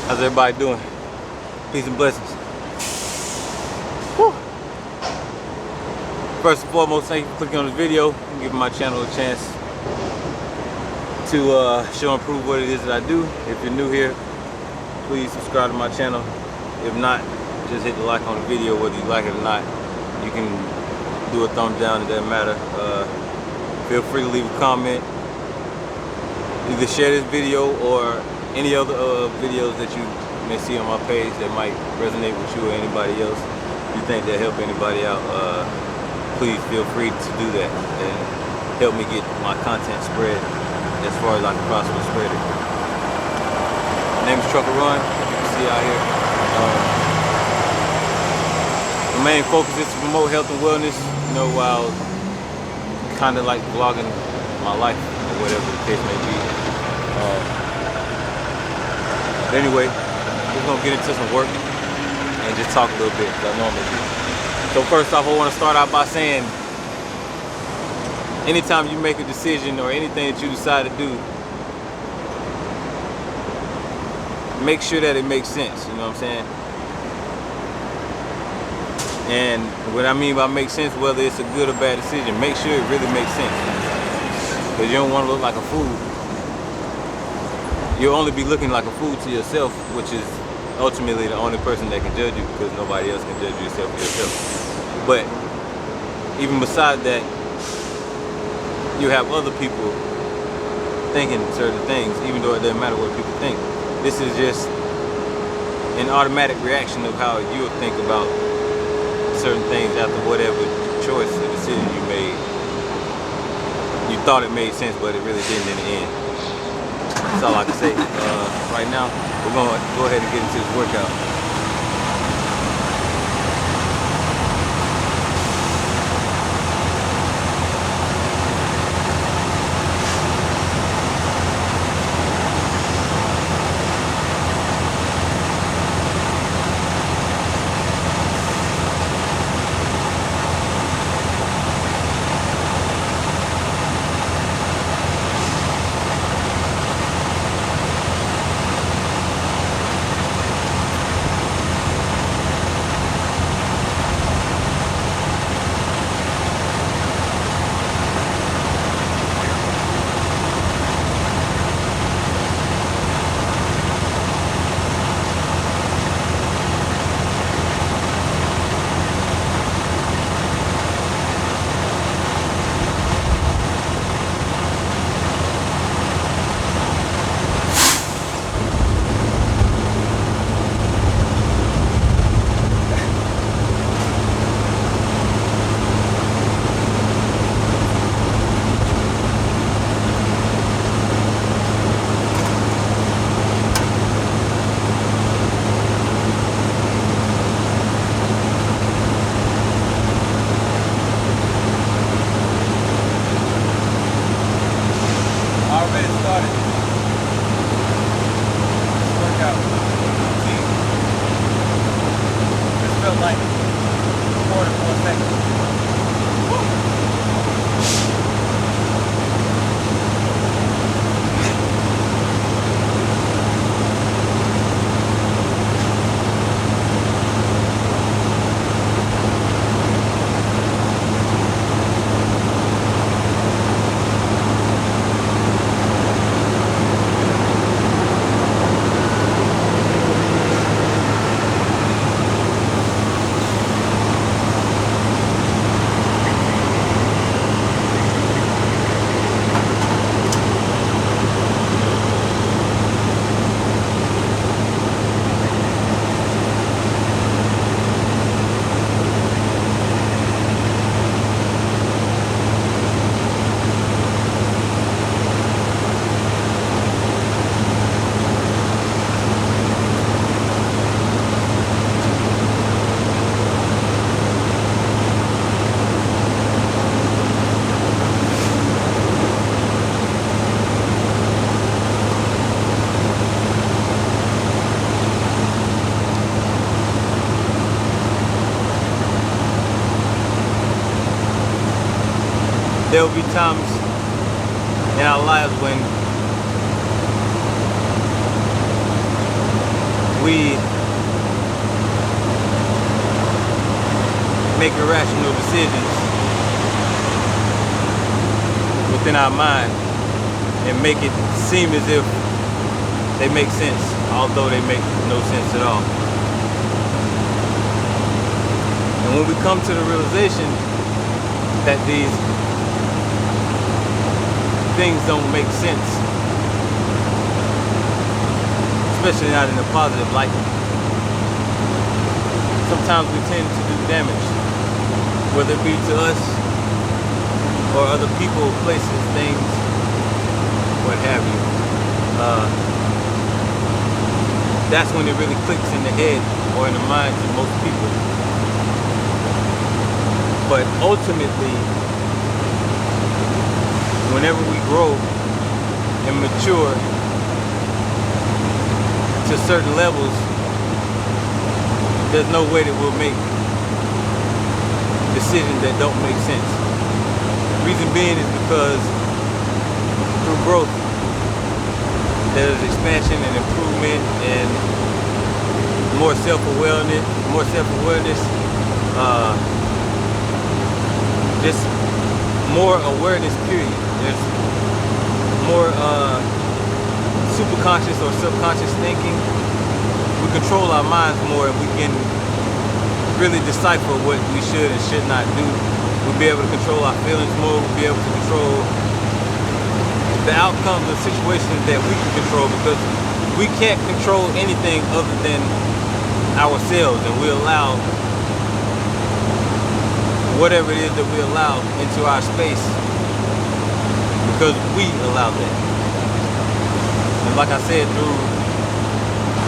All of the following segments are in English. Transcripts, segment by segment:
How's everybody doing? Peace and blessings. Whew. First and foremost, thank you for clicking on this video and giving my channel a chance to show and prove what it is that I do. If you're new here, please subscribe to my channel. If not, just hit the like on the video, whether you like it or not. You can do a thumbs down, it doesn't matter. Feel free to leave a comment. Either share this video or any other videos that you may see on my page that might resonate with you or anybody else. If you think that help anybody out, please feel free to do that and help me get my content spread as far as I can possibly spread it. My name is Trucker Run, you can see out here. The main focus is to promote health and wellness, you know, while kind of like vlogging my life or whatever the case may be. But anyway, we're gonna get into some work and just talk a little bit as I normally do. So first off, I want to start out by saying, anytime you make a decision or anything that you decide to do, make sure that it makes sense, you know what I'm saying? And what I mean by make sense, whether it's a good or bad decision, make sure it really makes sense. Because you don't want to look like a fool. You'll only be looking like a fool to yourself, which is ultimately the only person that can judge you, because nobody else can judge you except for yourself. But even beside that, you have other people thinking certain things, even though it doesn't matter what people think. This is just an automatic reaction of how you'll think about certain things after whatever choice or decision you made. You thought it made sense, but it really didn't in the end. That's all I can say. Right now, we're going to go ahead and get into this workout. Felt like 4 to 4 seconds. There will be times in our lives when we make irrational decisions within our mind and make it seem as if they make sense, although they make no sense at all. And when we come to the realization that these things don't make sense, especially not in a positive light, sometimes we tend to do damage, whether it be to us or other people, places, things, what have you. That's when it really clicks in the head or in the minds of most people. But ultimately, whenever we grow and mature to certain levels, there's no way that we'll make decisions that don't make sense. Reason being is because through growth, there's expansion and improvement and more self-awareness, just more awareness, period. There's more superconscious or subconscious thinking. We control our minds more, and we can really decipher what we should and should not do. We'll be able to control our feelings more. We'll be able to control the outcomes of situations that we can control, because we can't control anything other than ourselves, and we allow whatever it is that we allow into our space because we allow that. And like I said, through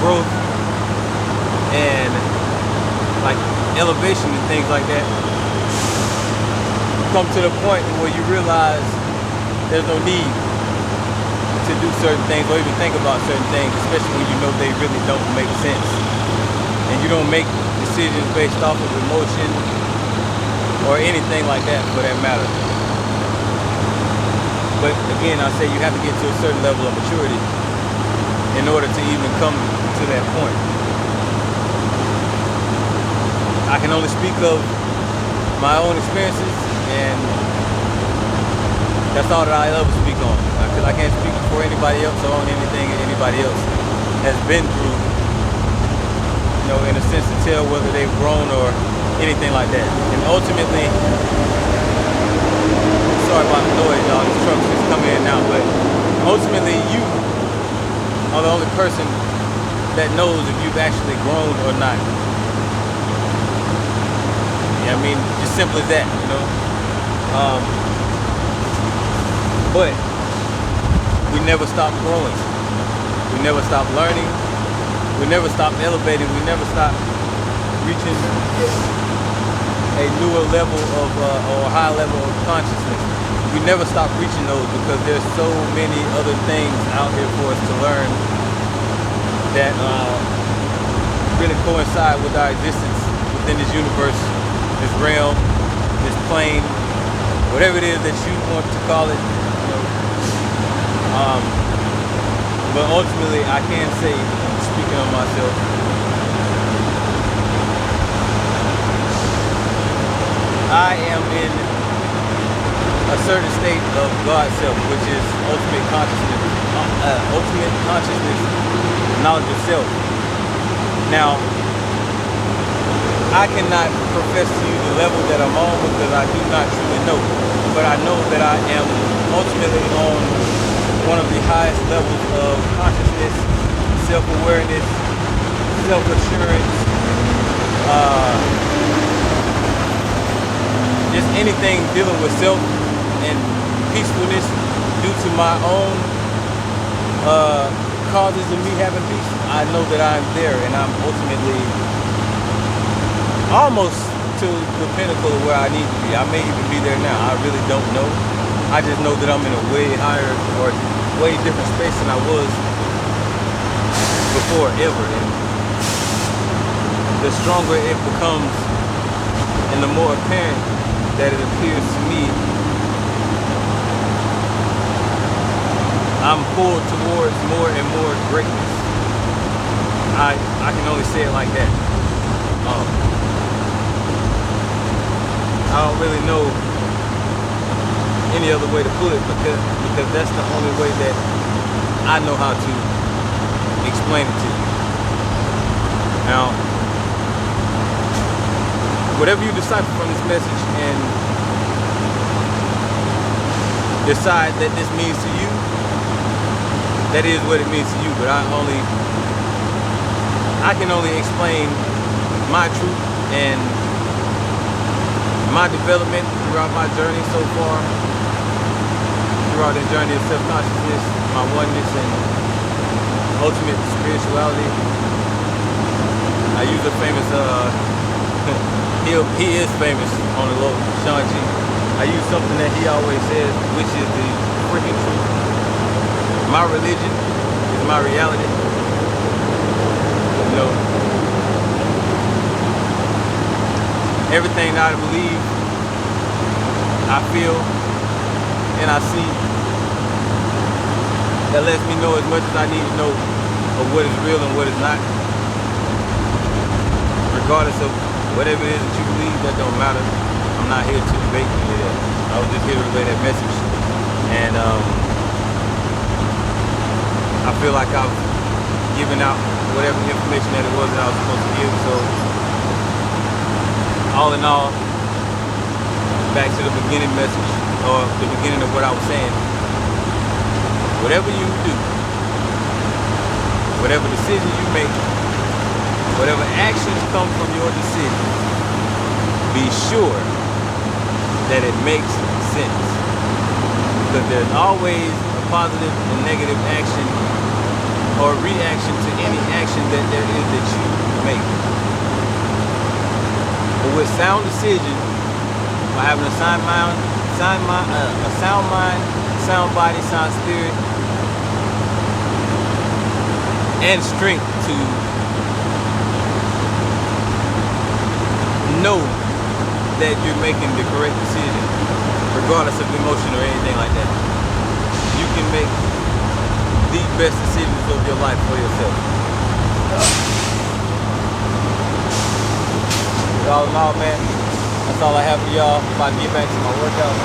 growth and like elevation and things like that, come to the point where you realize there's no need to do certain things or even think about certain things, especially when you know they really don't make sense. And you don't make decisions based off of emotion or anything like that, for that matter. But again, I say you have to get to a certain level of maturity in order to even come to that point. I can only speak of my own experiences, and that's all that I ever speak on, because I can't speak for anybody else or on anything that anybody else has been through, you know, in a sense, to tell whether they've grown or anything like that. And ultimately, sorry about the noise, y'all, this truck's just coming in now, but ultimately you are the only person that knows if you've actually grown or not. Yeah, I mean, just simple as that, you know. But we never stop growing. We never stop learning. We never stop elevating. We never stop reaching a newer level of or a high level of consciousness. We never stop reaching those, because there's so many other things out here for us to learn that really coincide with our existence within this universe, this realm, this plane, whatever it is that you want to call it. You know. But ultimately, I can say, speaking of myself, I am in a certain state of God self, which is ultimate consciousness, knowledge of self. Now, I cannot profess to you the level that I'm on, because I do not truly know. But I know that I am ultimately on one of the highest levels of consciousness, self-awareness, self-assurance, just anything dealing with self and peacefulness due to my own causes of me having peace. I know that I'm there, and I'm ultimately almost to the pinnacle of where I need to be. I may even be there now. I really don't know. I just know that I'm in a way higher or way different space than I was before ever. And the stronger it becomes and the more apparent that it appears to me, I'm pulled towards more and more greatness. I can only say it like that. I don't really know any other way to put it because that's the only way that I know how to explain it to you. Now, whatever you decipher from this message and decide that this means to you, that is what it means to you. But I can only explain my truth and my development throughout my journey so far, throughout the journey of self-consciousness, my oneness and ultimate spirituality. I use a famous, he is famous on the low, Sean G. I use something that he always says, which is the freaking truth. My religion is my reality. You know, everything that I believe, I feel, and I see, that lets me know as much as I need to know of what is real and what is not. Regardless of whatever it is that you believe, that don't matter. I'm not here to debate any of that. I was just here to relay that message. And I feel like I've given out whatever information that it was that I was supposed to give. So all in all, back to the beginning message, or the beginning of what I was saying. Whatever you do, whatever decision you make, whatever actions come from your decision, be sure that it makes sense. Because there's always a positive and negative action or reaction to any action that there is that you make. But with sound decision, by having a sound mind, sound body, sound spirit, and strength to know that you're making the correct decision, regardless of emotion or anything like that. You can make the best decisions of your life for yourself. All in all, man, that's all I have for y'all. I'm about to get back to my workout.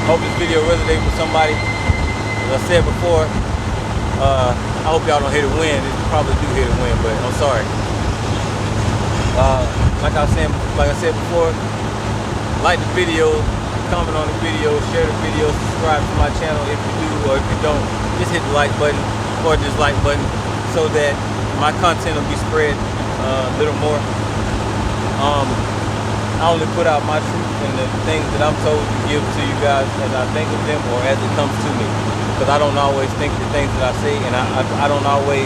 Hope this video resonates with somebody. As I said before, I hope y'all don't hit a win. It probably do hit a win, but I'm sorry. Like I said before, like the video, comment on the video, share the video, subscribe to my channel if you do, or if you don't, just hit the like button or dislike button so that my content will be spread a little more. I only put out my truth and the things that I'm told to give to you guys as I think of them or as it comes to me. Because I don't always think the things that I say, and I don't always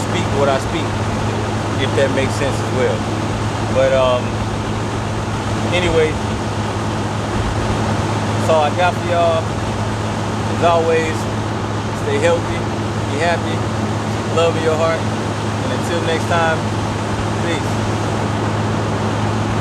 speak what I speak, if that makes sense as well. But anyway, that's all I got for y'all. As always, stay healthy, be happy, love in your heart, and until next time, peace.